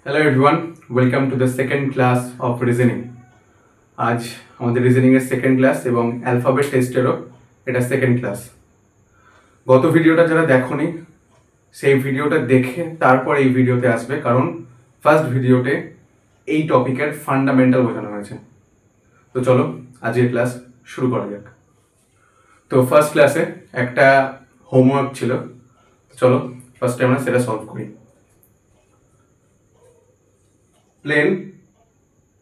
Hello everyone, welcome to the second class of reasoning. आज আমাদের reasoning এর second class এবং অ্যালফাবেট টেস্টেরও এটা সেকেন্ড ক্লাস। গত ভিডিওটা যারা দেখোনি সেই ভিডিওটা দেখে তারপর এই ভিডিওতে আসবে, কারণ ফার্স্ট ভিডিওতে এই টপিকের ফান্ডামেন্টাল বোঝানো হয়েছে। তো চলো আজকের ক্লাস শুরু করা যাক। তো ফার্স্ট ক্লাসে একটা হোমওয়ার্ক ছিল, চলো ফার্স্টে আমরা সেটা সলভ করি। Plane,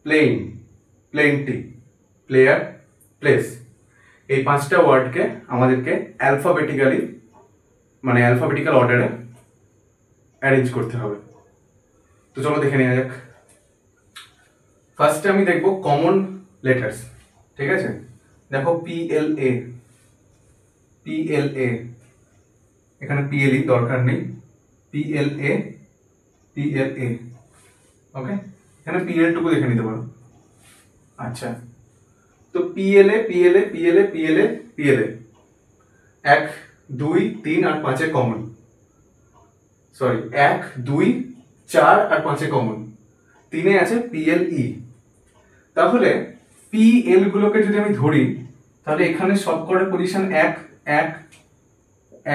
plain, plenty, player, place, এই পাঁচটা ওয়ার্ডকে আমাদেরকে অ্যালফাবেটিক্যাল অর্ডারে অ্যারেঞ্জ করতে হবে। তো চলো দেখে নেওয়া যাক। ফার্স্টে আমি দেখব কমন লেটার্স, ঠিক আছে? দেখো PLA, PLA, এখানে PLE দরকার নেই, PLA, PLA, ওকে? এখানে PL টুকু দেখে নিতে পারো। আচ্ছা, তো PLA, PLA, PLA, PLA, PLA, 1, 2, 3 আর 5 কমন, সরি 1, 2, 4 আর 5 কমন, 3 আছে PLE। তাহলে PL গুলোকে যদি আমি ধরি তাহলে এখানে সবকটা পজিশন 1, 1,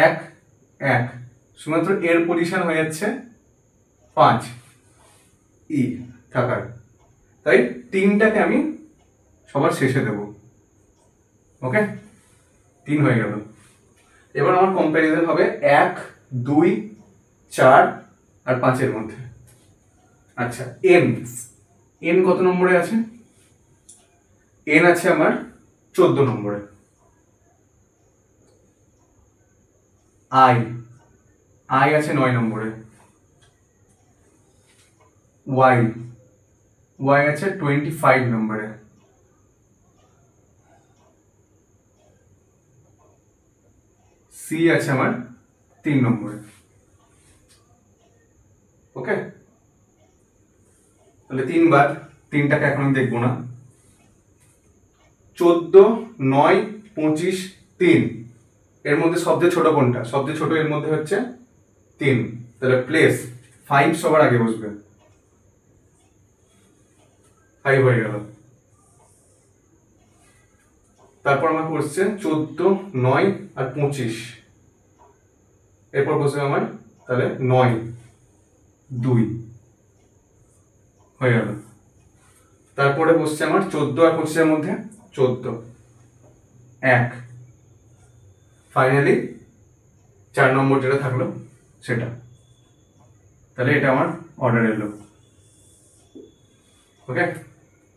1, 1, শুধুমাত্র এর পজিশন হয়ে যাচ্ছে 5 ই থাকার, তাই 3টাকে আমি সবার শেষে দেব। ওকে, 3 হয়ে গেল। এবার আমার কম্প্যারিজন হবে 1, 2, 4 আর 5 এর মধ্যে। আচ্ছা, এন কত নম্বরে আছে? এন আছে আমার 14 নম্বরে। আই আছে 9 নম্বরে। ওয়াই আছে 25 নম্বরে। সি আছে আমার 3 নম্বরে। ওকে, তাহলে 3 বার, 3টাকে এখন আমি দেখবো না। 14, 9, 25, 3 এর মধ্যে সবচেয়ে ছোট কোনটা? সবচেয়ে ছোট এর মধ্যে হচ্ছে 3, তাহলে প্লেস 5 সবার আগে বসবে, 5 হয়ে গেল। তারপর আমার বসছে 14, 9 আর 25, এরপর বসবে আমার তাহলে 9, 2 হয়ে গেল। তারপরে বসছে আমার 14 আর 25 এর মধ্যে 14, 1, ফাইনালি 4 নম্বর যেটা থাকলো সেটা। তাহলে এটা আমার অর্ডার এলো। ওকে,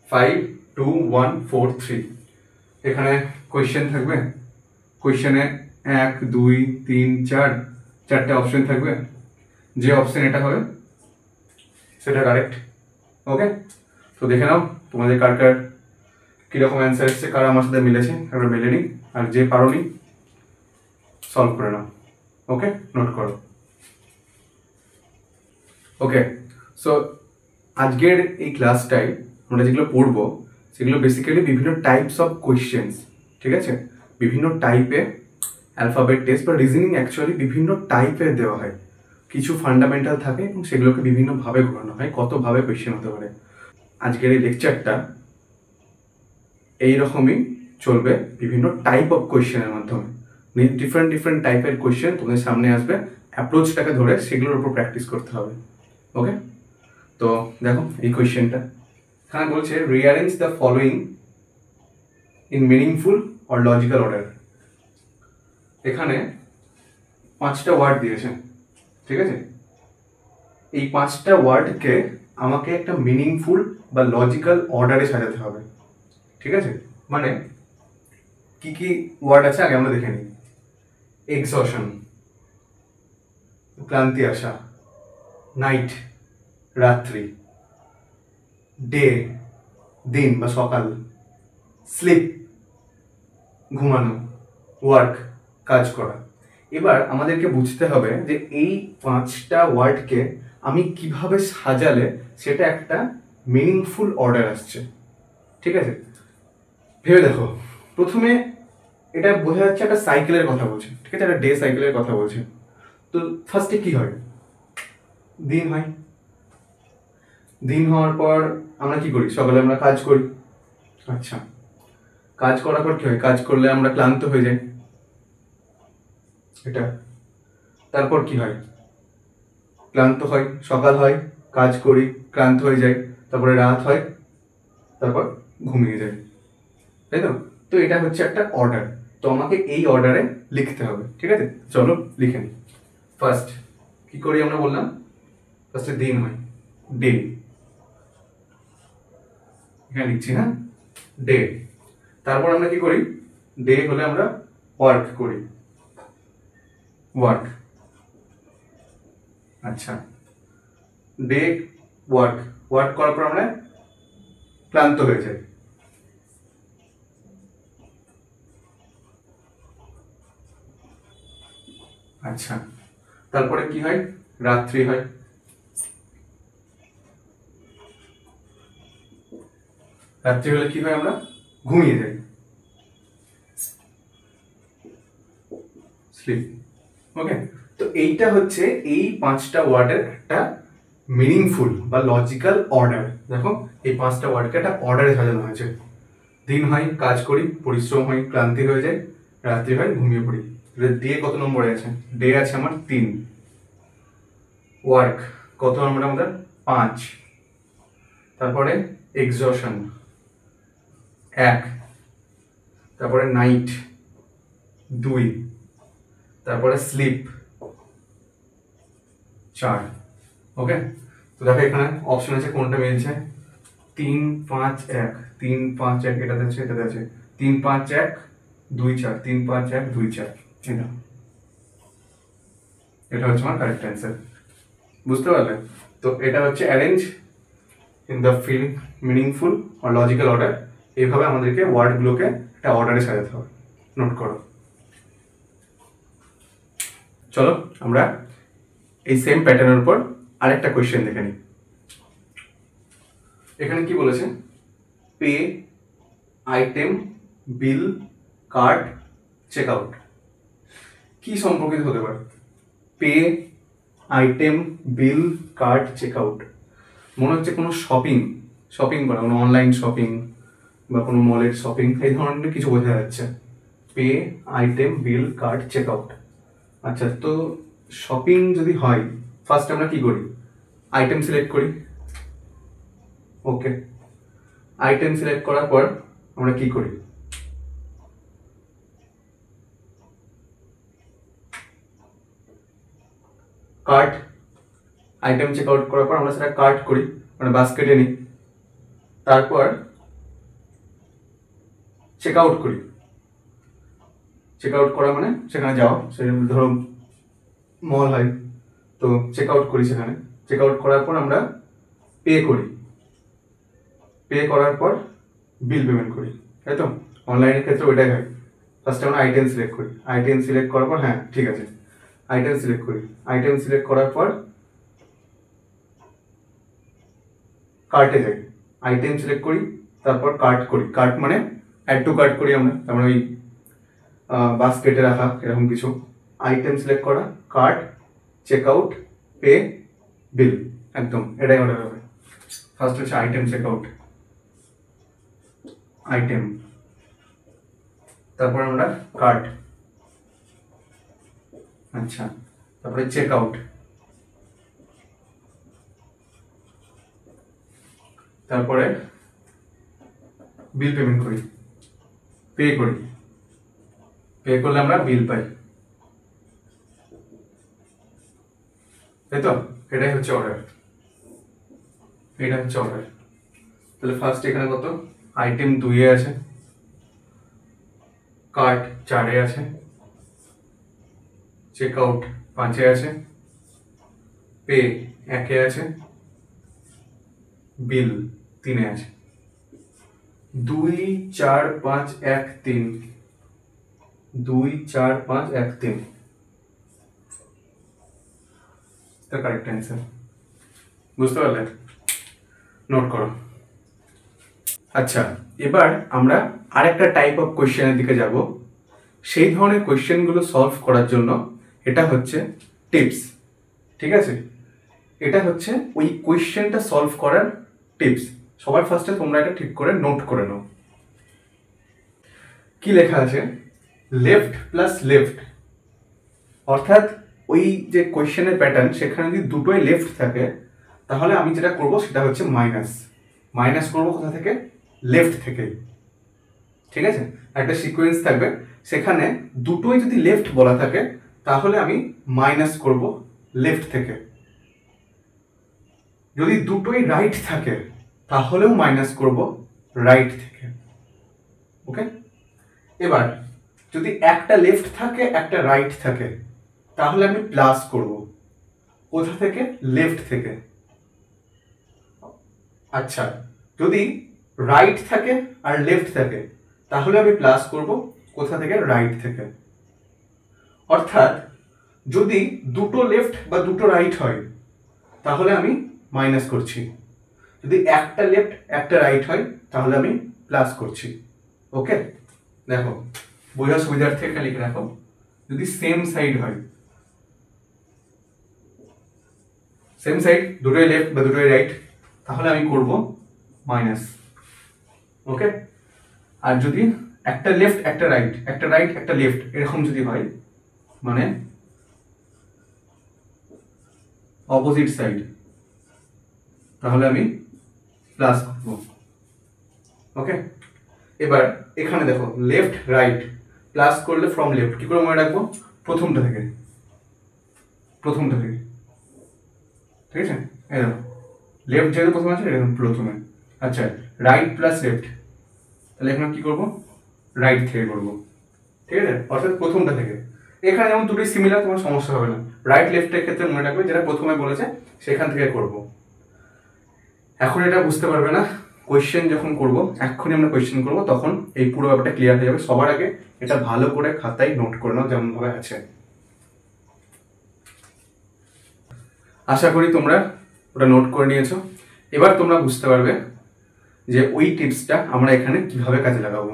5, 2, 1, 4, 3। এখানে কোয়েশ্চেন থাকবে, কোয়েশ্চেনে 1, 2, 3, 4 চারটে অপশন থাকবে, যে অপশন এটা হবে সেটা কারেক্ট। ওকে, তো দেখে নাও তোমাদের কার কার কিরকম অ্যান্সার এসছে, কার আমার সাথে মিলেছে, একবার মেলে নিই, আর যে পারোনি সলভ করে নাও। ওকে, নোট করো। ওকে, সো আজকের এই ক্লাসটাই আমরা যেগুলো পড়বো সেগুলো বেসিক্যালি বিভিন্ন টাইপস অফ কোয়েশ্চেন্স, ঠিক আছে? বিভিন্ন টাইপে অ্যালফাবেট টেস্ট বা রিজনিং অ্যাকচুয়ালি বিভিন্ন টাইপের দেওয়া হয়, কিছু ফান্ডামেন্টাল থাকে এবং সেগুলোকে বিভিন্নভাবে ঘোরানো হয়, কতভাবে কোয়েশ্চেন হতে পারে। আজকের এই লেকচারটা এইরকমই চলবে, বিভিন্ন টাইপ অফ কোয়েশ্চেনের মাধ্যমে ডিফারেন্ট টাইপের কোয়েশ্চেন তোমাদের সামনে আসবে, অ্যাপ্রোচটাকে ধরে সেগুলোর উপর প্র্যাকটিস করতে হবে। ওকে, তো দেখো এই কোয়েশ্চেনটা এখানে বলছে rearrange the following in meaningful or logical order. এখানে 5টা ওয়ার্ড দিয়েছে, ঠিক আছে? এই 5টা ওয়ার্ডকে আমাকে একটা মিনিংফুল বা লজিক্যাল অর্ডারে সাজাতে হবে, ঠিক আছে? মানে কি কি ওয়ার্ড আছে আগে আমরা দেখে নিই। এক্সশন, ক্লান্তি আসা, নাইট রাত্রি, ডে দিন বা সকাল, স্লিপ ঘুমানো, ওয়ার্ক কাজ করা। এবার আমাদেরকে বুঝতে হবে যে এই 5টা ওয়ার্ডকে আমি কিভাবে সাজালে সেটা একটা মিনিংফুল অর্ডার আসছে, ঠিক আছে? ভেবে দেখো, প্রথমে এটা বোঝা যাচ্ছে একটা সাইকেলের কথা বলছে, ঠিক আছে? একটা ডে সাইকেলের কথা বলছে। তো ফার্স্টে কি হয়? দিন হয়, দিন হওয়ার পর আমরা কি করি? সকালে আমরা কাজ করি। আচ্ছা, কাজ করার পর কি হয়? কাজ করলে আমরা ক্লান্ত হয়ে যাই, এটা। তারপর কি হয়? ক্লান্ত হয়, সকাল হয়, কাজ করি, ক্লান্ত হয়ে যায়, তারপরে রাত হয়, তারপর ঘুমিয়ে যায়, তাই তো? তো এটা হচ্ছে একটা অর্ডার। তো আমাকে এই অর্ডারে লিখতে হবে, ঠিক আছে? চলো লিখে নিই। ফার্স্ট কি করি আমরা বললাম? ফার্স্টে দিন হয়, ডে, এখানে লিখছি, হ্যাঁ, ডে। তারপর আমরা কি করি? ডে হলে আমরা ওয়ার্ক করি, ওয়ার্ক। আচ্ছা, ডে ওয়ার্ক, ওয়ার্ক করার পর আমরা ক্লান্ত হয়ে যাই। আচ্ছা, তারপরে কি হয়? রাত্রি হয়। রাত্রি হলে কি হয়? আমরা ঘুমিয়ে যাই, স্লিপ। ওকে, তো এইটা হচ্ছে এই 5টা ওয়ার্ডের একটা মিনিংফুল বা লজিক্যাল অর্ডার। দেখো, এই 5টা ওয়ার্ডকে একটা অর্ডারে সাজানো হয়েছে। দিন হয়, কাজ করি, পরিশ্রম হয়, ক্লান্তি হয়ে যায়, রাত্রি হয়, ঘুমিয়ে পড়ি। ডে কত নম্বরে আছে? ডে আছে আমার 3। ওয়ার্ক কত নম্বরে আমাদের? 5। তারপরে এক্সজশন 1, তারপরে নাইট 2, তারপরে স্লিপ 4। ওকে, তো দেখো এখানে অপশন আছে, কোনটা মিলছে? 3 5 1, 3 5 1, এটাতে আছে, এটাতে আছে। 3 5 1 2 4, 3 5 1 2 4, এটা হচ্ছে আমার কারেক্ট অ্যান্সার। বুঝতে পারলে? তো এটা হচ্ছে অ্যারেঞ্জ ইন দ্য মিনিংফুল আর লজিক্যাল অর্ডার। এইভাবে আমাদেরকে ওয়ার্ডগুলোকে একটা অর্ডারে সাজাতে হবে। নোট করো। চলো আমরা এই সেম প্যাটার্নের উপর আরেকটা কোয়েশ্চেন দেখে নিই। এখানে কি বলেছে? পে, আইটেম, বিল, কার্ড, চেক আউট। কি সম্পর্কিত হতে পারে? পে, আইটেম, বিল, কার্ড, চেক আউট। মনে হচ্ছে কোনো শপিং করা, কোনো অনলাইন শপিং বা কোনো মলের শপিং, এই ধরনের কিছু বোঝা যাচ্ছে। পে, আইটেম, বিল, কার্ড, চেক আউট। আচ্ছা, তো শপিং যদি হয়, ফার্স্ট আমরা কি করি? আইটেম সিলেক্ট করি। ওকে, আইটেম সিলেক্ট করার পর আমরা কি করি? কার্ট, আইটেম চেক আউট করার পর আমরা সেটা কার্ট করি, মানে বাস্কেটে নিই। তারপর চেক আউট করি। চেক আউট করা মানে সেখানে যাও, সে ধরো মল হয়, তো চেক আউট করি সেখানে। চেক আউট করার পর আমরা পে করি। পে করার পর বিল পেমেন্ট করি, তাই তো? অনলাইনের ক্ষেত্রে ওইটাই হয়। ফার্স্টে আমরা আইটেম সিলেক্ট করি। আইটেম সিলেক্ট করার পর, হ্যাঁ ঠিক আছে, আইটেম সিলেক্ট করি। আইটেম সিলেক্ট করার পর কার্টে যাই। আইটেম সিলেক্ট করি, তারপর কার্ট করি। কার্ট মানে অ্যাড টু কার্ট করি আমরা, তার মানে ওই বাস্কেটে রাখা এরকম কিছু। আইটেম সিলেক্ট করা, কার্ট, চেক আউট, পে, বিল, একদম এটাই অর্ডার হবে। ফার্স্ট হচ্ছে আইটেম চেক আউট, আইটেম, তারপর আমরা কার্ট, আচ্ছা, তারপরে চেক আউট, তারপরে বিল পেমেন্ট করি, পে করি। পে করলে আমরা বিল পাই, তাই তো? এটাই হচ্ছে অর্ডার, এটা হচ্ছে অর্ডার। তাহলে ফার্স্ট এখানে কত? আইটেম 2 এ আছে, কার্ট 4 এ আছে, চেক আউট 5 এ আছে, পে 1 এ আছে, বিল 3 এ আছে। 2 4 5 1 3, 2 4 5 1 3, এটা কারেক্ট অ্যান্সার। বুঝতে পারলে? নোট করো। আচ্ছা, এবার আমরা আরেকটা টাইপ অফ কোয়েশ্চেনের দিকে যাব। সেই ধরনের কোয়েশ্চেনগুলো সলভ করার জন্য এটা হচ্ছে টিপস, ঠিক আছে? এটা হচ্ছে ওই কোয়েশ্চেনটা সলভ করার টিপস। সবার ফার্স্টে তোমরা এটা ঠিক করে নোট করে নাও। কি লেখা আছে? লেফট প্লাস লেফট, অর্থাৎ ওই যে কোয়েশ্চেনের প্যাটার্ন সেখানে যদি দুটোই লেফট থাকে তাহলে আমি যেটা করব সেটা হচ্ছে মাইনাস। মাইনাস করবো কোথা থেকে? লেফট থেকে। ঠিক আছে, একটা সিকোয়েন্স থাকবে, সেখানে দুটোই যদি লেফট বলা থাকে তাহলে আমি মাইনাস করব লেফট থেকে। যদি দুটোই রাইট থাকে তাহলেও মাইনাস করব রাইট থেকে। ওকে, এবার যদি একটা লেফট থাকে একটা রাইট থাকে তাহলে আমি প্লাস করব কোথা থেকে? লেফট থেকে। আচ্ছা, যদি রাইট থাকে আর লেফট থাকে তাহলে আমি প্লাস করব কোথা থেকে? রাইট থেকে। অর্থাৎ যদি দুটো লেফট বা দুটো রাইট হয় তাহলে আমি মাইনাস করছি, যদি একটা লেফট একটা রাইট হয় তাহলে আমি প্লাস করছি। ওকে, দেখো বোঝার সুবিধার্থে একটা লিখে রাখো, যদি সেম সাইড হয়, সেম সাইড দুটোই লেফট বা দুটোই রাইট, তাহলে আমি করব মাইনাস। ওকে, আর যদি একটা লেফট একটা রাইট, একটা রাইট একটা লেফট এরকম যদি হয়, মানে অপোজিট সাইড, তাহলে আমি প্লাস করব। ওকে, এবার এখানে দেখো লেফট রাইট প্লাস করলে ফ্রম লেফট, কি করে মনে রাখবো? প্রথমটা থেকে, প্রথমটা থেকে। ঠিক আছে, এই দেখো লেফট যেহেতু প্রথমে আছে এরকম প্রথমে। আচ্ছা, রাইট প্লাস লেফট, তাহলে এখানে কি করব? রাইট থেকে করব। ঠিক আছে, অর্থাৎ প্রথমটা থেকে। এখানে যেমন দুটোই সিমিলার, তোমার সমস্যা হবে না। রাইট লেফটের ক্ষেত্রে মনে রাখবে যেটা প্রথমে বলেছে সেখান থেকে করব। এখন এটা বুঝতে পারবে না, কোয়েশ্চেন যখন করব, এক্ষুনি আমরা কোয়েশ্চেন করব, তখন এই পুরো ব্যাপারটা ক্লিয়ার হয়ে যাবে। সবার আগে এটা ভালো করে খাতায় নোট করে নাও যেমন ভাবে আছে। আশা করি তোমরা ওটা নোট করে নিয়েছো। এবার তোমরা বুঝতে পারবে যে ওই টিপসটা আমরা এখানে কিভাবে কাজে লাগাবো।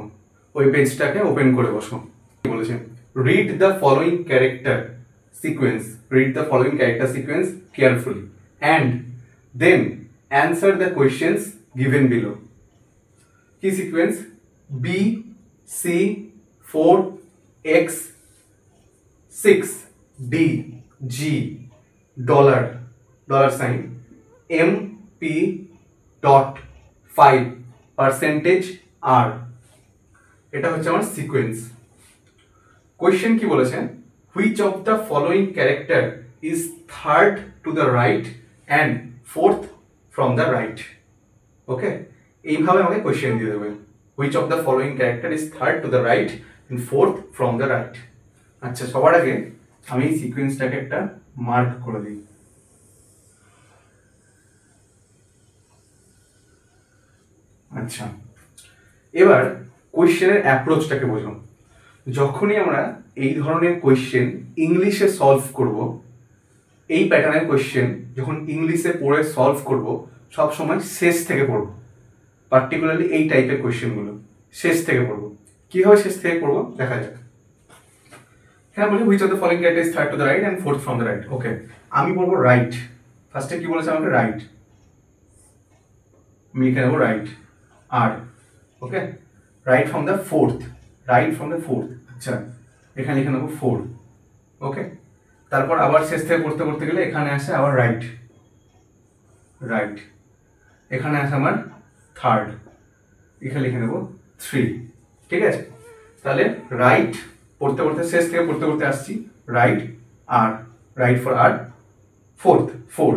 ওই পেজটাকে ওপেন করে বসো। কি বলেছে? Read the following character sequence, read the following character sequence carefully and then answer the questions given below. Key sequence B, C, 4, X, 6, D, G, dollar sign, M, P, dot, 5, percentage, R. এটা হচ্ছে আমার sequence. Question কি বলেছে? Which of the following character is third to the right and fourth from the right? ওকে, এইভাবে আমাকে question দিয়ে দেবে। Which of the following character is third to the right and fourth from the right? আচ্ছা, সবার আগে আমি এই সিকোয়েন্সটাকে একটা মার্ক করে দিই। আচ্ছা, এবার কোয়েশ্চেনের অ্যাপ্রোচটাকে বোঝো। যখনই আমরা এই ধরনের কোয়েশ্চেন ইংলিশে সলভ করব, এই প্যাটার্নের কোয়েশ্চেন যখন ইংলিশে পড়ে সলভ করব, সব সময় শেষ থেকে পড়ব। পার্টিকুলারলি এই টাইপের কোয়েশ্চেনগুলো শেষ থেকে পড়ব। কিভাবে শেষ থেকে পড়ব দেখা যাক। হ্যাঁ, বলি which of the following character is third to the right and fourth from the right. Okay, আমি পড়বো রাইট। ফার্স্টে কি বলেছে আমাকে? রাইট। আমি লিখে নেবো right R. Okay, right from the fourth, right from the fourth. আচ্ছা, এখানে লিখে নেবো 4। ওকে, তারপর আবার শেষ থেকে পড়তে পড়তে গেলে এখানে আসে আবার রাইট, রাইট। এখানে আসে আমার থার্ড, এখানে লিখে নেবো 3। ঠিক আছে, তাহলে রাইট পড়তে পড়তে শেষ থেকে পড়তে পড়তে আসছি right R, right for R, fourth 4।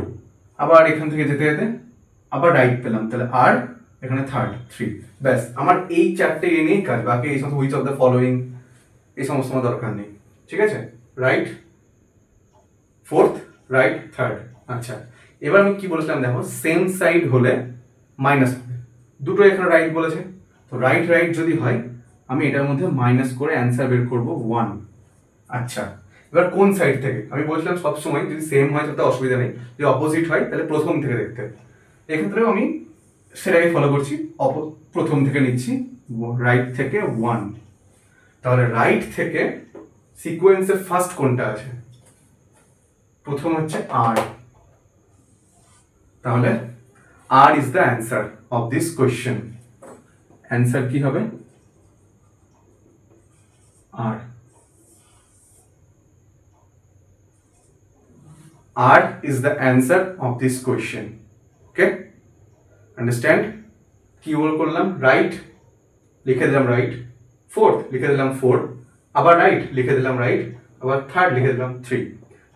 আবার এখান থেকে যেতে যেতে আবার রাইট পেলাম, তাহলে আর, এখানে থার্ড 3। ব্যাস, আমার এই চারটে এনেই কাজ। বাকি এই সমস্ত হুইচ অফ দ্য ফলোইং এই সমস্ত আমার দরকার নেই। ঠিক আছে, রাইট, ফোর্থ, রাইট, থার্ড। আচ্ছা, এবার আমি কি বলেছিলাম দেখো, সেম সাইড হলে মাইনাস হবে। দুটো এখানে রাইট বলেছে, তো রাইট রাইট যদি হয় আমি এটার মধ্যে মাইনাস করে অ্যান্সার বের করবো 1। আচ্ছা, এবার কোন সাইড থেকে? আমি বলছিলাম সবসময় যদি সেম হয় তাতে অসুবিধা নেই, যদি অপোজিট হয় তাহলে প্রথম থেকে দেখতে। এক্ষেত্রেও আমি সেটাকে ফলো করছি, প্রথম থেকে নিচ্ছি, রাইট থেকে 1। তাহলে রাইট থেকে সিকোয়েন্সের ফার্স্ট কোনটা আছে? প্রথম হচ্ছে আর, তাহলে R is the answer of this question. Answer কি হবে? আর। R is the answer of this question. Okay? Understand? কি বল করলাম? রাইট লিখে দিলাম রাইট, ফোর্থ লিখে দিলাম 4, আবার রাইট লিখে দিলাম রাইট, আবার থার্ড লিখে দিলাম 3।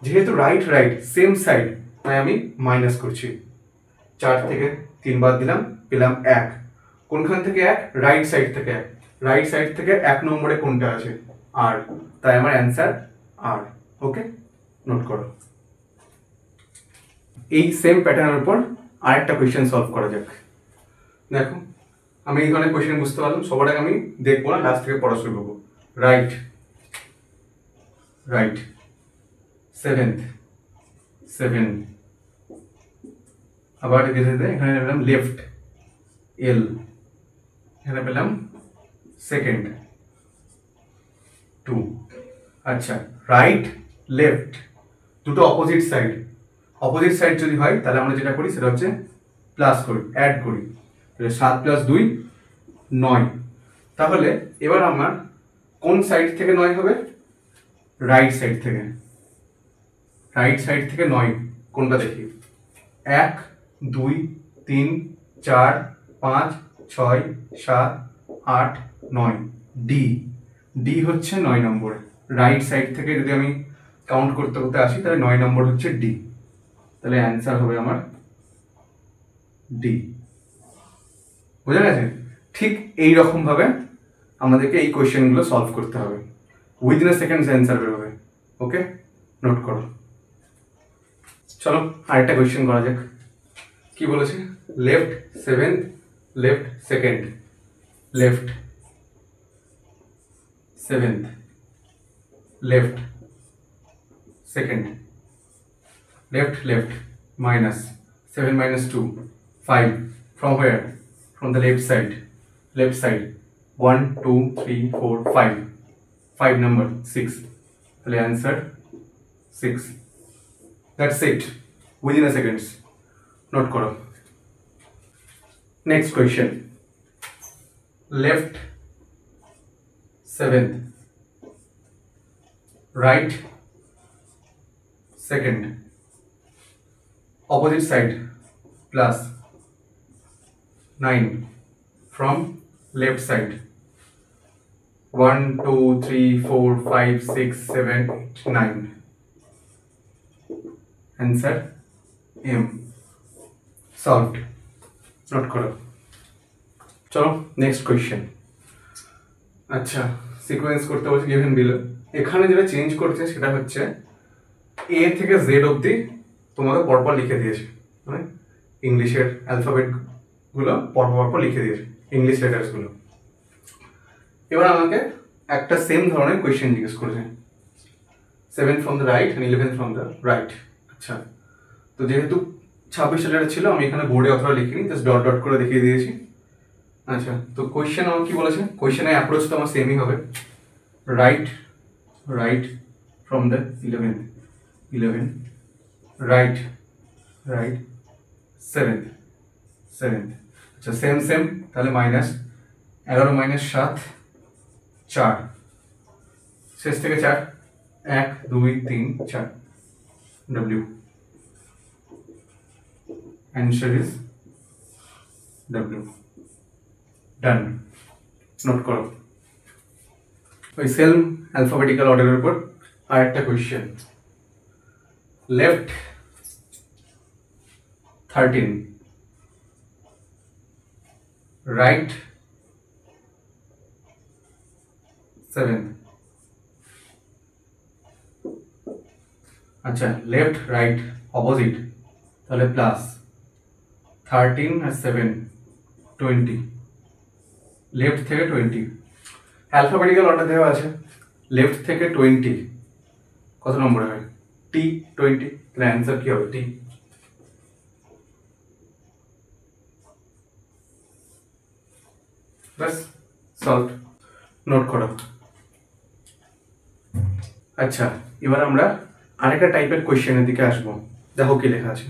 যেহেতু রাইট রাইট সেম সাইড, তাই আমি মাইনাস করছি। 4 থেকে 3 বাদ দিলাম, পেলাম 1। কোনখান থেকে 1? রাইট সাইড থেকে 1। রাইট সাইড থেকে 1 নম্বরে কোনটা আছে? আর। তাই আমার অ্যান্সার আর। ওকে, নোট করো। এই সেম প্যাটার্নের উপর আরেকটা কোয়েশ্চেন সলভ করা যাক। দেখো, আমি এই ধরনের কোয়েশ্চেন বুঝতে পারলাম, সবার আগে আমি দেখবো না, লাস্ট থেকে পড়া শুরু করবো। রাইট রাইট 7th 7, আবার এখানে পেলাম লেফট এল, এখানে পেলাম সেকেন্ড 2। আচ্ছা, রাইট লেফট দুটো অপোজিট সাইড, অপোজিট সাইড যদি হয় তাহলে আমরা যেটা করি সেটা হচ্ছে প্লাস করি, অ্যাড করি। 7 + 2 9। তাহলে এবার আমার কোন সাইড থেকে 9 হবে? রাইট সাইড থেকে। রাইট সাইড থেকে 9 কোনটা দেখি? 1 2 3 4 5 6 7 8 9, ডি। ডি হচ্ছে 9 নম্বর। রাইট সাইড থেকে যদি আমি কাউন্ট করতে করতে আসি তাহলে 9 নম্বর হচ্ছে ডি। তাহলে অ্যান্সার হবে আমার ডি। বুঝা গেছে? ঠিক এই রকম ভাবে আমাদেরকে এই কোয়েশ্চেনগুলো সলভ করতে হবে। উইদিন এ সেকেন্ড অ্যান্সার বেরোবে। ওকে, নোট করো। চলো আরেকটা কোয়েশ্চেন করা যাক। কি বলেছে? Left 7th, left second, left 7th, left second, left left minus 7 minus 2 5 from where? From the left side, left side 1 2 3 4 5, 5 number 6, the answer 6. That's it, within a seconds. Note karo. Next question. Left 7th, right second, opposite side plus 9 from left side 1 2 3 4 5 6 7 8 9, answer M. Solved. Note করো। চলো next question. আচ্ছা, sequence করতে বলছে given below. এখানে যেটা change করছে সেটা হচ্ছে এ থেকে জেড অবধি তোমাকে পরপর লিখে দিয়েছে, মানে ইংলিশের অ্যালফাবেটগুলো পরপর লিখে দিয়েছে, ইংলিশ লেটার্সগুলো। এবার আমাকে একটা সেম ধরনের কোয়েশ্চেন জিজ্ঞেস করেছে, 7 from the right and 11 from the right. আচ্ছা, তো যেহেতু 26টা লেটার ছিল আমি এখানে বোর্ডে অথবা লিখিনি, জাস্ট ডট ডট করে দেখিয়ে দিয়েছি। আচ্ছা, তো কোয়েশ্চেন আমার কি বলেছে? কোয়েশ্চেনের অ্যাপ্রোচ তো আমার সেমই হবে। Right right from the 11 right right 7th। আচ্ছা, সেম তাহলে মাইনাস 11 মাইনাস 7 4, শেষ থেকে 4 1 2 3 4, W। Answer is W. Done. Note করো। ওই সেম অ্যালফাবেটিক্যাল অর্ডারের উপর আরেকটা কোয়েশ্চেন। Left 13, right 7। আচ্ছা, লেফট রাইট অপোজিট, তাহলে প্লাস 13 আর 7 20, লেফট থেকে 20। অ্যালফাবেটিক্যাল অর্ডার দেওয়া আছে, লেফট থেকে 20 কত নম্বরে হয়? টি 20। তাহলে অ্যান্সার কি হবে? টি। বাস, সলভ। নোট করো। আচ্ছা, এবার আমরা আরেকটা টাইপের কোয়েশ্চেনের দিকে আসবো। দেখো কি লেখা আছে।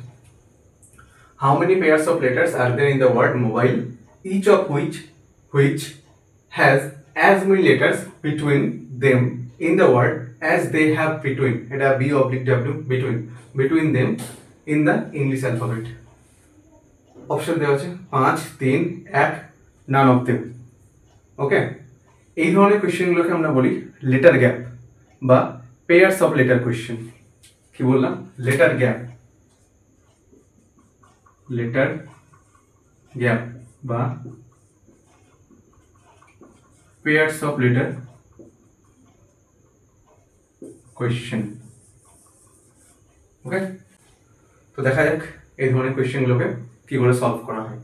How many pairs of letters are there in the word mobile, each of which has as many letters between them in the word as they have between, এটা B/W, between them in the English alphabet? Option দেওয়া আছে 5, 3, 1, none of them. ওকে, এই ধরনের কোয়েশ্চেনগুলোকে আমরা বলি letter gap বা pairs of letter question. কি বললাম? লেটার গ্যাপ বা পেয়ার্স অফ লেটার কোয়েশ্চেন। ওকে, তো দেখা যাক এই ধরনের কোয়েশ্চেনগুলোকে কি করে সলভ করা হয়।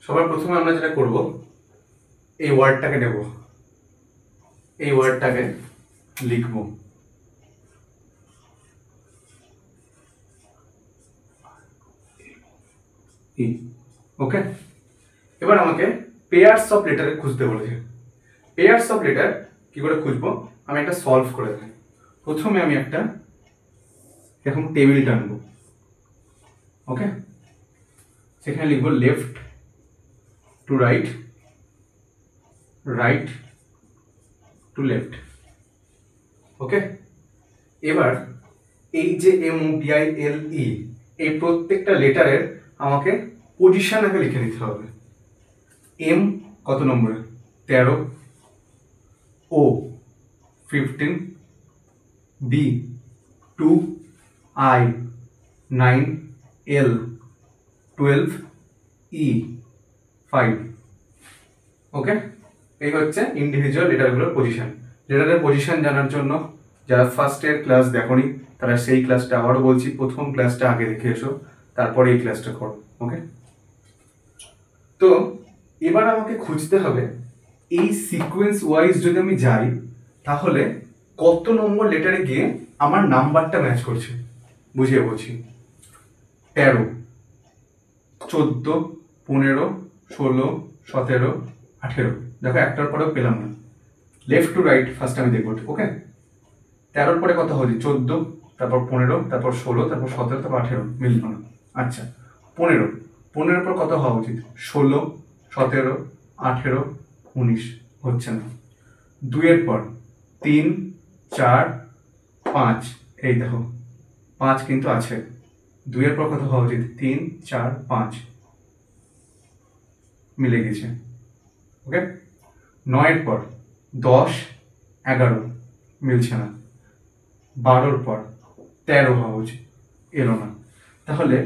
সবার প্রথমে আমরা যেটা করব, এই ওয়ার্ডটাকে নেব, এই ওয়ার্ডটাকে লিখব। ওকে, এবার আমাকে পেয়ার্স অফ লেটারে খুঁজতে বলেছে। পেয়ার্স অফ লেটার কি করে খুঁজবো, আমি একটা সলভ করে দেখাই। প্রথমে আমি একটা এরকম টেবিল টানবো। ওকে, সেখানে লিখবো left to right, right to left. Okay, এবার এই যে MOBILE, এই প্রত্যেকটা লেটারের আমাকে পজিশন আগে লিখে নিতে হবে। M কত নম্বরে? 13, O 15, B 2, I 9, L 12, E 5। ওকে, এই হচ্ছে ইন্ডিভিজুয়াল লেটারগুলোর পজিশন। লেটারের পজিশন জানার জন্য যারা ফার্স্ট ইয়ার ক্লাস দেখোনি তারা সেই ক্লাসটা আবারও বলছি, প্রথম ক্লাসটা আগে দেখে এসো, তারপরে এই ক্লাসটা করো। ওকে, তো এবার আমাকে খুঁজতে হবে এই সিকোয়েন্স ওয়াইজ যদি আমি যাই তাহলে কত নম্বর লেটারে গিয়ে আমার নাম্বারটা ম্যাচ করছে। বুঝিয়ে বলছি, 13, 14, 15, 16, 17, 18। দেখো একটার পরেও পেলাম না। লেফট টু রাইট ফার্স্ট আমি দেখবো। ওকে, 13 পরে কত হচ্ছে? 14, তারপর 15, তারপর 16, তারপর 17, তারপর 18, মিলল না। আচ্ছা, 15 পর কত হওয়া উচিত? 16, 17, 18, 19, হচ্ছে না। 2 পর 3, 4, 5, এই দেখো 5 কিন্তু আছে। 2 পর কত হওয়া উচিত? 3, 4, 5, মিলে গেছে। ওকে, 9 পর 10, 11, মিলছে না। 12 পর 13 হওয়া উচিত, এলো না। তাহলে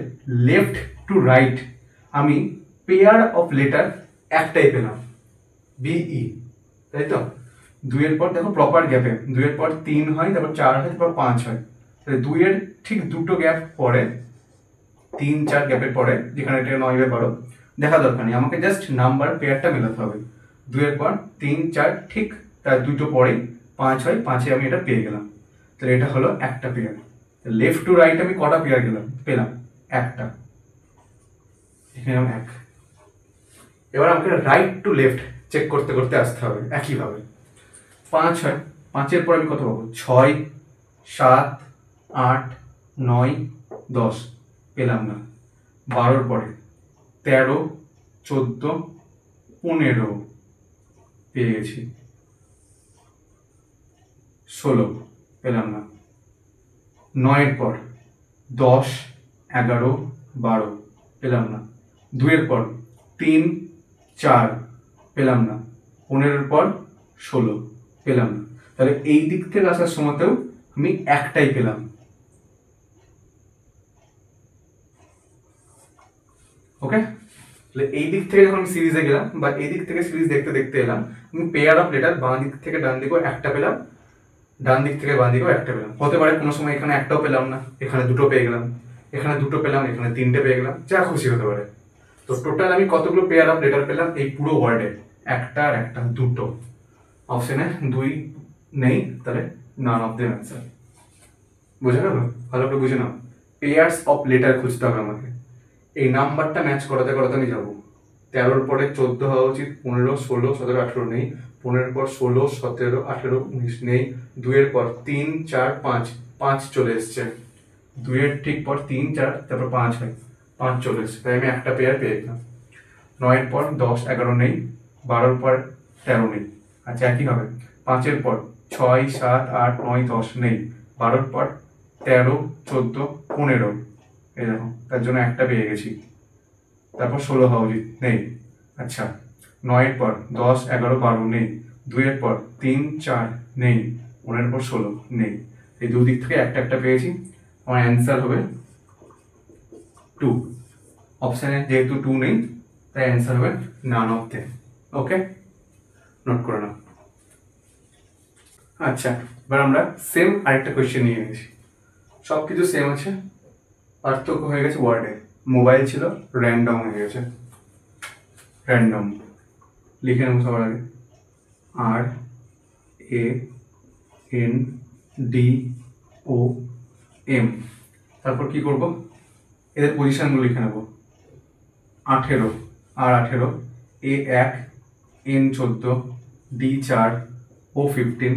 লেফট টু রাইট আমি পেয়ার অফ লেটার একটাই পেলাম, BE, তাই তো? 2 পর দেখো প্রপার গ্যাপে 2 পর 3 হয়, তারপর 4 হয়, তারপর 5 হয়। তাহলে 2 ঠিক দুটো গ্যাপ পরে, 3, 4 গ্যাপের পরে, যেখানে এটা 9 বা 12 দেখা দরকার নেই, আমাকে জাস্ট নাম্বার পেয়ারটা মেলাতে হবে। 2 পর 3, 4 ঠিক তার দুটো পরেই 5 হয়, 5-এ আমি এটা পেয়ে গেলাম। তাহলে এটা হলো একটা পেয়ার। লেফট টু রাইট আমি কটা পেয়ার পেলাম? একটা, এখানে 1। এবার আমাকে রাইট টু লেফট চেক করতে করতে আসতে হবে একইভাবে। 5 হয়, 5-এর পর আমি কত পাবো? 6, 7, 8, 9, 10, পেলাম না। 12-র পরে 13, 14, 15 পেয়ে গেছি। 16 পেলাম না। 9-এর পর 10, 11, 12 পেলাম না। 2-এর পর 3, 4 পেলাম না। 15-এর পর 16 পেলাম না। তাহলে এই দিক থেকে আসার সময়তেও আমি একটাই পেলাম। ওকে, তাহলে এই দিক থেকে যখন সিরিজে গেলাম বা এই দিক থেকে সিরিজ দেখতে দেখতে এলাম, আমি পেয়ার অফ লেটার বাঁ দিক থেকে ডান দিকেও একটা পেলাম, ডান দিক থেকে বাঁ দিকেও একটা পেলাম। হতে পারে কোনো সময় এখানে একটাও পেলাম না, এখানে দুটো পেয়ে গেলাম, এখানে দুটো পেলাম, এখানে 3টে পেয়ে গেলাম, যা খুশি হতে পারে। তো টোটাল আমি কতগুলো পেয়ার অফ লেটার পেলাম এই পুরো ওয়ার্ডে? একটা আর একটা, দুটো। অপশনে 2 নেই, তাহলে নান অফ দ্য অ্যান্সার। বুঝে গেল? ভালো করে বুঝে নাও, পেয়ার্স অফ লেটার খুঁজতে হবে আমাকে। এই নাম্বারটা ম্যাচ করাতে করাতে আমি যাবো। 13-র পরে 14 হওয়া উচিত, 15, 16, 17, 18 নেই, 15 পর 16, 17, 18, 19 নেই। 2 এর পর 3, 4, 5, 5 চলে এসছে। 2 এর ঠিক পর 3, 4, তারপর 5 হয়, 5 চলে এসছে, তাই আমি একটা পেয়ার পেয়ে গেলাম। 9 এর পর 10, 11 নেই। 12 এর পর 13 নেই। আচ্ছা, একই হবে। 5 এর পর 6, 7, 8, 9, 10 নেই। 12 এর পর 13, 14, 15, এই দেখো, তার জন্য একটা পেয়ে গেছি। তারপর 16 হওয়া উচিত, নেই। আচ্ছা, 9 এর পর 10, 11, 12 নেই। 2 এর পর 3, 4 নেই। 15 এর পর 16 নেই। এই দুদিক থেকে একটা একটা পেয়েছি। আমার অ্যান্সার হবে 2। অপশানে যেহেতু 2 নেই, তাই অ্যান্সার হবে none of them. Okay, note করে নাও। আচ্ছা, এবার আমরা সেম আরেকটা কোয়েশ্চেন নিয়ে নিয়েছি। সব কিছু সেম আছে, পার্থক্য হয়ে গেছে ওয়ার্ডে। মোবাইল ছিল, র্যান্ডম হয়ে গেছে। র্যান্ডম লিখে নেব সবার আগে, RANDOM। তারপর কি করব, এদের পজিশনগুলো লিখে নেব। 18, R18, A1, N14, D4, O15,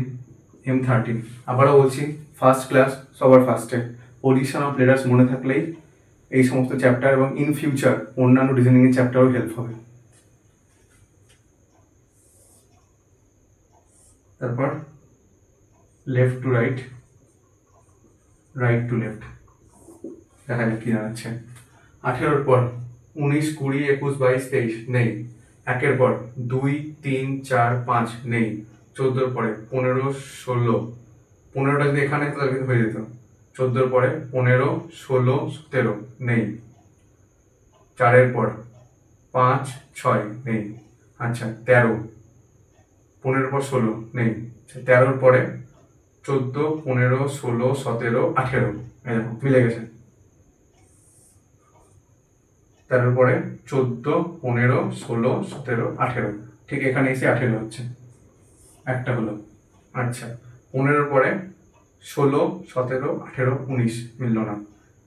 M13। আবারও বলছি, ফার্স্ট ক্লাস সবার ফার্স্টে পজিশন অফ লেটার্স মনে থাকলেই এই সমস্ত চ্যাপ্টার এবং ইন ফিউচার অন্যান্য রিজনিংয়ের চ্যাপ্টারও হেল্প হবে। তারপর left to right, right to left, দেখা যাক কি দাঁড়াচ্ছে। 18 পর 19, 20, 21, 22, 23 নেই। 1 পর 2, 3, 4, 5 নেই। 14 পরে 15, 16, 15টা যদি এখানে তাহলে হয়ে যেত। 14 পরে 15, 16, 17 নেই। 4 পর 5, 6 নেই। আচ্ছা, 13, 15 পর 16 নেই। 13 পরে 14, 15, 16, 17, 18, এরকম মিলে গেছে। 13 পরে 14, 15, 16, 17, 18, ঠিক এখানে এসে 18 হচ্ছে, একটা হলো। আচ্ছা, 15 পরে 16, 17, 18, 19 মিলল না।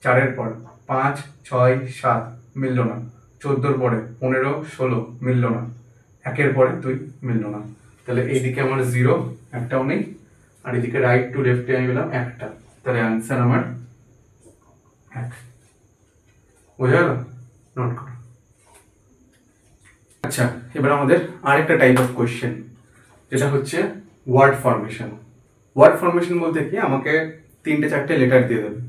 4 পর 5, 6, 7 মিলল না। 14 পরে 15, 16 মিলল না। 1 পরে 2 মিলল না। তাহলে এইদিকে আমার 0, একটাও নেই। আর এদিকে রাইট টু লেফটে আমি পেলাম একটা। তাহলে অ্যান্সার আমার 1। বোঝা গেল? নোট করো। আচ্ছা, এবার আমাদের আরেকটা টাইপ অফ কোয়েশ্চেন, যেটা হচ্ছে ওয়ার্ড ফরমেশন। ওয়ার্ড ফরমেশন বলতে কি, আমাকে 3-4টে লেটার দিয়ে দেবে।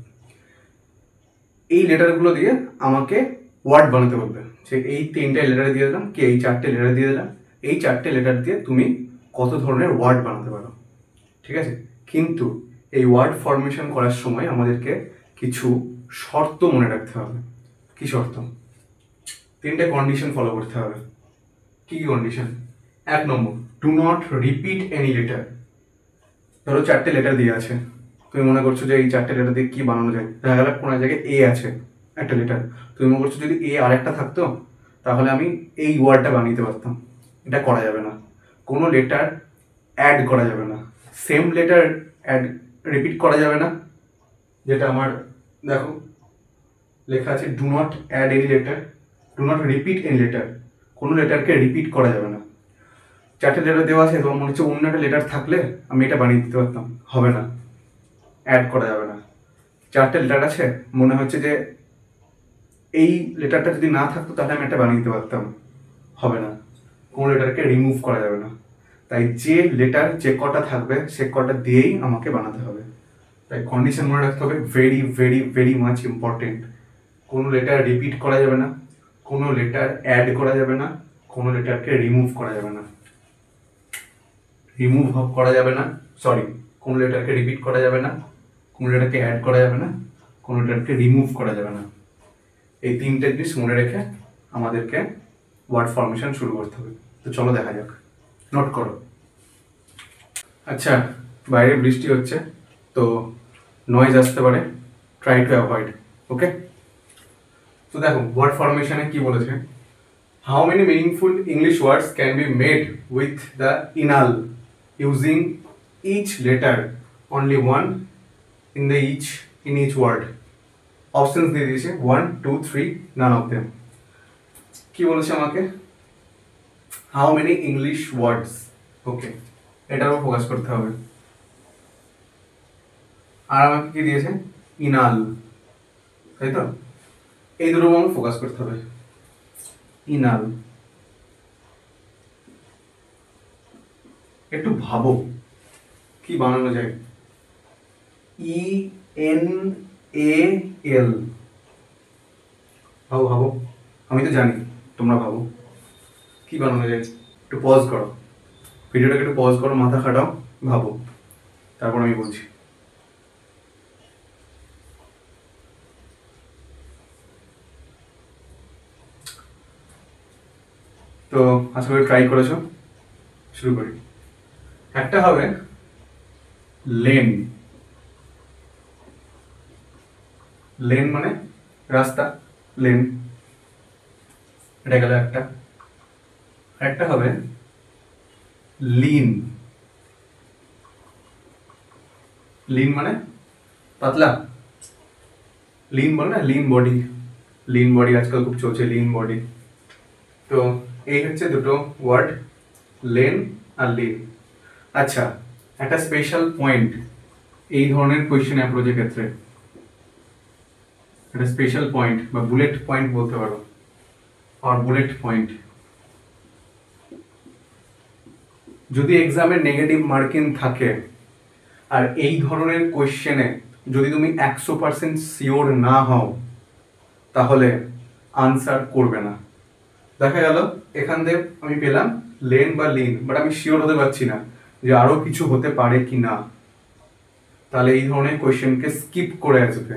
এই লেটারগুলো দিয়ে আমাকে ওয়ার্ড বানাতে বলবে। সে এই 3টে লেটার দিয়ে দিলাম, কি এই 4টে লেটার দিয়ে দিলাম, এই 4টে লেটার দিয়ে তুমি কত ধরনের ওয়ার্ড বানাতে পারো। ঠিক আছে, কিন্তু এই ওয়ার্ড ফরমেশন করার সময় আমাদেরকে কিছু শর্ত মনে রাখতে হবে। কি শর্ত? 3টে কন্ডিশন ফলো করতে হবে। কি কি condition? 1 number, do not repeat any letter. ধরো 4টে লেটার দিয়ে আছে, তুমি মনে করছো যে এই 4টে লেটার দিয়ে কি বানানো যায়। দেখা গেল কোনো জায়গায় এ আছে একটা লেটার, তুমি মনে করছো যদি এ আর একটা থাকতো তাহলে আমি এই ওয়ার্ডটা বানিয়ে পারতাম। এটা করা যাবে না। কোনো লেটার অ্যাড করা যাবে না, সেম লেটার অ্যাড রিপিট করা যাবে না। যেটা আমার দেখো লেখা আছে, do not add any letter, do not repeat any letter. কোনো লেটারকে রিপিট করা যাবে না। 4টে লেটার দেওয়া আছে, তোমার মনে হচ্ছে অন্য একটা লেটার থাকলে আমি এটা বানিয়ে দিতে পারতাম, হবে না, অ্যাড করা যাবে না। 4টে লেটার আছে, মনে হচ্ছে যে এই লেটারটা যদি না থাকতো তাহলে আমি এটা বানিয়ে দিতে পারতাম, হবে না। কোনো লেটারকে রিমুভ করা যাবে না। তাই যে লেটার যে কটা থাকবে সে কটা দিয়েই আমাকে বানাতে হবে। তাই কন্ডিশন মনে রাখতে হবে, very very very much important. কোনো লেটার রিপিট করা যাবে না, কোনো লেটার অ্যাড করা যাবে না, কোনো লেটারকে রিমুভ করা যাবে না। রিমুভ করা যাবে না, সরি, কোনো লেটারকে রিপিট করা যাবে না, কোনো লেটারকে অ্যাড করা যাবে না, কোনো লেটারকে রিমুভ করা যাবে না। এই 3টে জিনিস মনে রেখে আমাদেরকে ওয়ার্ড ফরমেশন শুরু করতে হবে। তো চলো দেখা যাক, নোট করো। আচ্ছা, বাইরে বৃষ্টি হচ্ছে, তো নয়েজ আসতে পারে, ট্রাই টু অ্যাভয়েড। ওকে, তো দেখো ওয়ার্ড ফরমেশনে কি বলেছে, how many meaningful English words can be made with the initial using each letter only one in the in each word. Options দিয়ে দিয়েছে 1, 2, 3, নান অফ দেম। কি বলেছে আমাকে, হাউ মেনি ইংলিশ ওয়ার্ডস, ওকে, এটারও ফোকাস করতে হবে। আর আমাকে কি দিয়েছে? ইনাল, তাই তো? এই দুটো আমার ফোকাস করতে হবে। ইনাল, একটু ভাবো কি বানানো যায়। ENAL, ভাবো ভাবো, আমি তো জানি, তোমরা ভাবো কি বানানো যায়। একটু পজ করো, ভিডিওটাকে একটু পজ করো, মাথা খাটাও, ভাবো, তারপর আমি বলছি। তো আশা করি ট্রাই করেছো। শুরু করি। একটা হবে লেন। লেন মানে রাস্তা, লেন, এটা গেল একটা। একটা হবে লিন। লিন মানে পাতলা, লিন বলে না, লিন বডি। লিন বডি আজকাল খুব চলছে, লিন বডি। তো এই হচ্ছে দুটো ওয়ার্ড, লেন আর লিন। আচ্ছা, একটা স্পেশাল পয়েন্ট এই ধরনের কোয়েশ্চেন অ্যাপ্রোচের ক্ষেত্রে, একটা স্পেশাল পয়েন্ট বা বুলেট পয়েন্ট বলতে পারো, আর বুলেট পয়েন্ট, যদি এক্সামে নেগেটিভ মার্কিং থাকে আর এই ধরনের কোয়েশ্চেনে যদি তুমি 100% শিওর না হও তাহলে আনসার করবে না। দেখা গেল এখান থেকে আমি পেলাম লেন বা লিন, বাট আমি শিওর হতে পারছি না যে আরো কিছু হতে পারে কি না, তাহলে এই ধরনের কোয়েশ্চেনকে স্কিপ করে আসবে,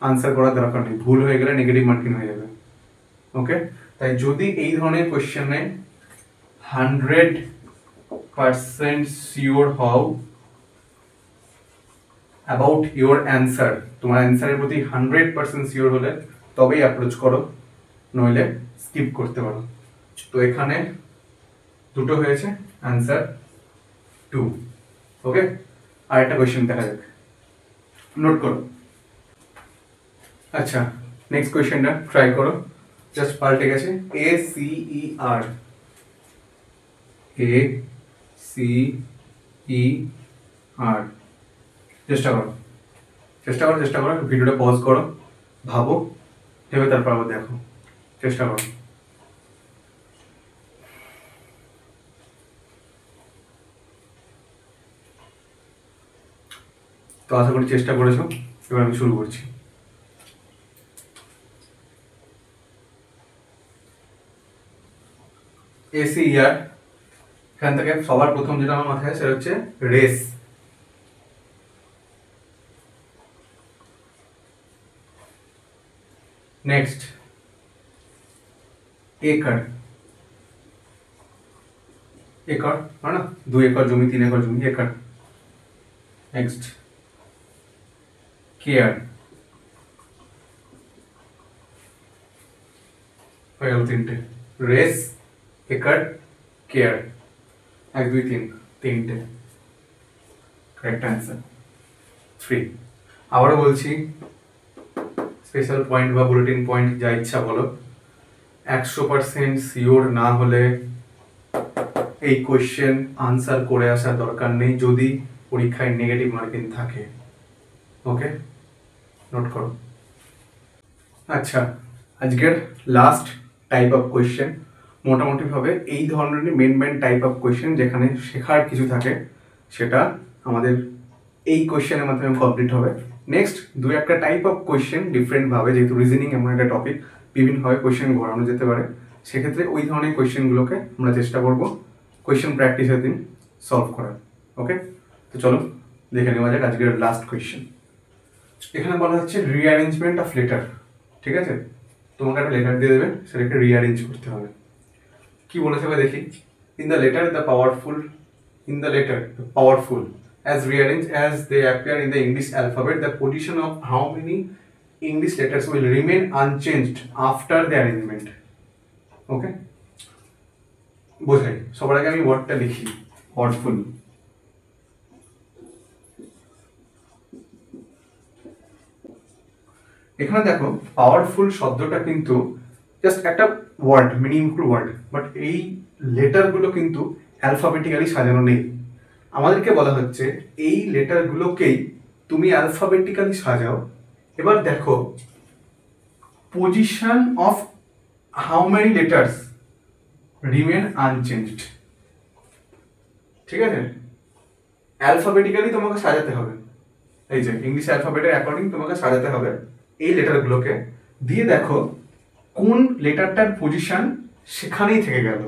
আনসার করার দরকার নেই, ভুল হয়ে গেলে নেগেটিভ মার্কিং হয়ে যাবে। ওকে, তাই যদি এই ধরনের কোয়েশ্চেনে 100% শিওর হও অ্যাবাউট ইউর অ্যান্সার, তোমার অ্যান্সারের প্রতি 100% শিওর হলে তবেই অ্যাপ্রোচ করো, নইলে স্কিপ করতে পারো। তো এখানে দুটো হয়েছে, অ্যান্সার 2। ওকে, আর একটা কোয়েশ্চেন দেখা যাক, নোট করো। আচ্ছা, নেক্সট কোয়েশ্চেনটা ট্রাই করো, জাস্ট পাল্টে গেছে, ACER, ACER, চেষ্টা করো, চেষ্টা করো, চেষ্টা করো, ভিডিওটা পজ করো, ভাবো, ভেবে তারপর আবার দেখো, চেষ্টা করো। তো আশা করি চেষ্টা করেছো, এবার আমি শুরু করছি। ACER, এখান থেকে সবার প্রথম যেটা আমার মাথায় সেটা হচ্ছে রেস। নেক্সট একর, একর মানে না 2 একর জমি, 3 একর জমি, একর। নেক্সট কেয়ার, হয়ে গেল 3টে, রেস, একর, কেয়ার, 1 2 3, 3টে কারেক্ট অ্যান্সার 3। আবারও বলছি, স্পেশাল পয়েন্ট বা বুলেটিন পয়েন্ট যা ইচ্ছা বলো, 100% শিওর না হলে এই কোয়েশ্চেন আনসার করে আসার দরকার নেই যদি পরীক্ষায় নেগেটিভ মার্কিং থাকে। ওকে, নোট করো। আচ্ছা, আজকের লাস্ট টাইপ অফ কোয়েশ্চেন, মোটামুটি ভাবে এই ধরনের মেন টাইপ অফ কোয়েশ্চেন যেখানে শেখার কিছু থাকে সেটা আমাদের এই কোয়েশ্চেনের মাধ্যমে কমপ্লিট হবে। নেক্সট দু একটা টাইপ অফ কোয়েশ্চেন ডিফারেন্ট ভাবে, যেহেতু রিজনিং এমন একটা টপিক বিভিন্নভাবে কোয়েশ্চেন ঘোরানো যেতে পারে, সেক্ষেত্রে ওই ধরনের কোয়েশ্চেনগুলোকে আমরা চেষ্টা করবো কোয়েশ্চেন প্র্যাকটিসের দিন সলভ করার। ওকে, তো চলো দেখে নেওয়া যাক আজকের লাস্ট কোয়েশ্চেন। এখানে বলা হচ্ছে রিঅ্যারেঞ্জমেন্ট অফ লেটার। ঠিক আছে, তোমাকে একটা লেটার দিয়ে দেবে, সেটাকে রিঅ্যারেঞ্জ করতে হবে। কি বলেছে দেখি, in the letter the powerful, in the letter the powerful as rearranged as they appear in the English alphabet, the position of how many English letters will remain unchanged after the arrangement. Okay, বোঝাই, সবার আগে আমি ওয়ার্ডটা লিখি, powerful. এখানে দেখো powerful শব্দটা কিন্তু জাস্ট একটা ওয়ার্ড, মিনিংফুল ওয়ার্ড, বাট এই লেটারগুলো কিন্তু অ্যালফাবেটিক্যালি সাজানো নেই। আমাদেরকে বলা হচ্ছে এই লেটারগুলোকেই তুমি অ্যালফাবেটিক্যালি সাজাও। এবার দেখো position of how many letters remain unchanged. ঠিক আছে, অ্যালফাবেটিক্যালি তোমাকে সাজাতে হবে, এই যে ইংলিশ অ্যালফাবেটের অ্যাকর্ডিং তোমাকে সাজাতে হবে এই লেটারগুলোকে। দিয়ে দেখো কোন লেটারটার পজিশন সেখানেই থেকে গেল,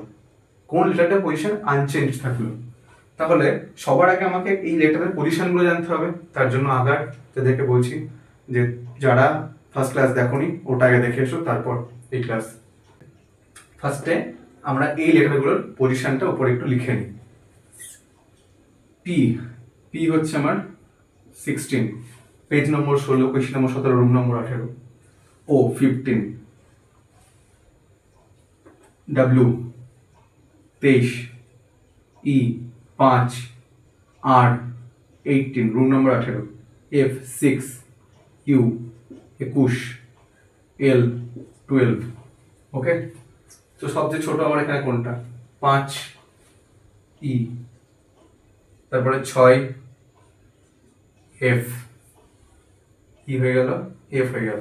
কোন লেটারটার পজিশন আনচেঞ্জ থাকলো। তাহলে সবার আগে আমাকে এই লেটারের পজিশনগুলো জানতে হবে। তার জন্য আবার তাদেরকে বলছি যে যারা ফার্স্ট ক্লাস দেখোনি ওটা আগে দেখে এসো, তারপর এই ক্লাস। ফার্স্টে আমরা এই লেটারগুলোর পজিশনটা উপরে একটু লিখে নিই। পি, পি হচ্ছে আমার 16, page number 16, question number 17, room number 18। O 15, W 23, E 5, R 18, room number 18, F 6, U 21, L 12। Okay, তো সবচেয়ে ছোট আমার এখানে কোনটা? 5, ই, তারপরে 6, এফ, ই হয়ে গেল, এফ হয়ে গেল।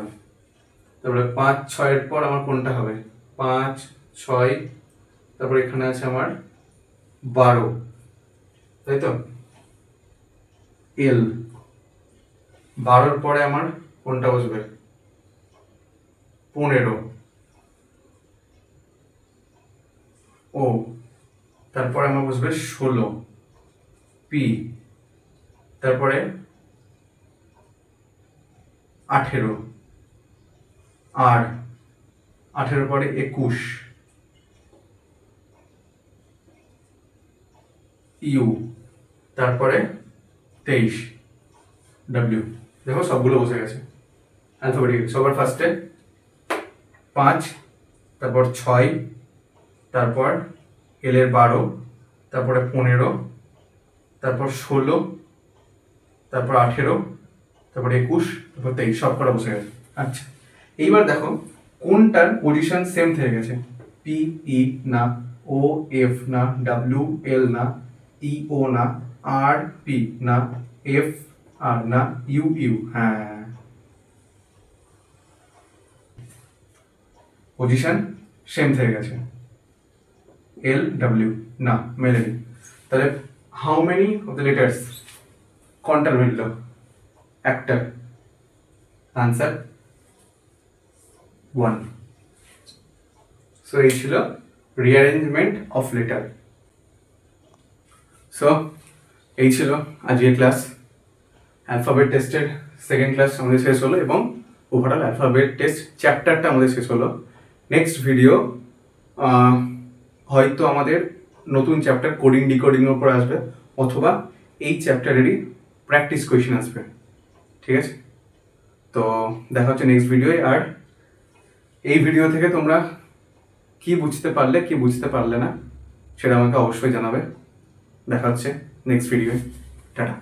তারপরে 5, 6 পর আমার কোনটা হবে? 5, 6, তারপরে এখানে আছে আমার 12, তাই তো? এল, 12 পরে আমার কোনটা বসবে? 15, ও, তারপরে আমার বসবে 16, পি, তারপরে 18, আর 18 পরে 21, ইউ, তারপরে 23, ডব্লিউ। দেখো সবগুলো বসে গেছে অ্যালফাবেটিক্যালি। সবার ফার্স্টে 5, তারপর 6, তারপর এল এর 12, তারপরে 15, তারপর 16, তারপর 18, তারপর 21, তারপর 23, সব কটা বসে গেছে। আচ্ছা, এইবার দেখো কোনটার পজিশন সেম থেকে গেছে। পি ই না, ও এফ না, ডাব্লিউ এল না, ই ও না, আর পি না, এফ আর না, ইউ ইউ। হ্যাঁ, পজিশন সেম থেকে গেছে। এল ডাব্লিউ না, মেলেনি। তাহলে how many of the letters কোনটার মিলল? একটা। আনসার 1। সো এই ছিল রিঅ্যারেঞ্জমেন্ট অফ লেটার। সো এই ছিল আজকের ক্লাস। অ্যালফাবেট টেস্টের সেকেন্ড ক্লাস আমাদের শেষ হলো এবং ওভারঅল অ্যালফাবেট টেস্ট চ্যাপ্টারটা আমাদের শেষ হলো। নেক্সট ভিডিও হয়তো আমাদের নতুন চ্যাপ্টার কোডিং ডিকোডিংয়ের উপর আসবে, অথবা এই চ্যাপ্টারেরই প্র্যাকটিস কোয়েশ্চেন আসবে। ঠিক আছে, তো দেখা হচ্ছে নেক্সট ভিডিওয়। আর এই ভিডিও থেকে তোমরা কি বুঝতে পারলে কি বুঝতে পারলে না সেটা আমাকে অবশ্যই জানাবে। দেখা হচ্ছে নেক্সট ভিডিওয়। টাটা।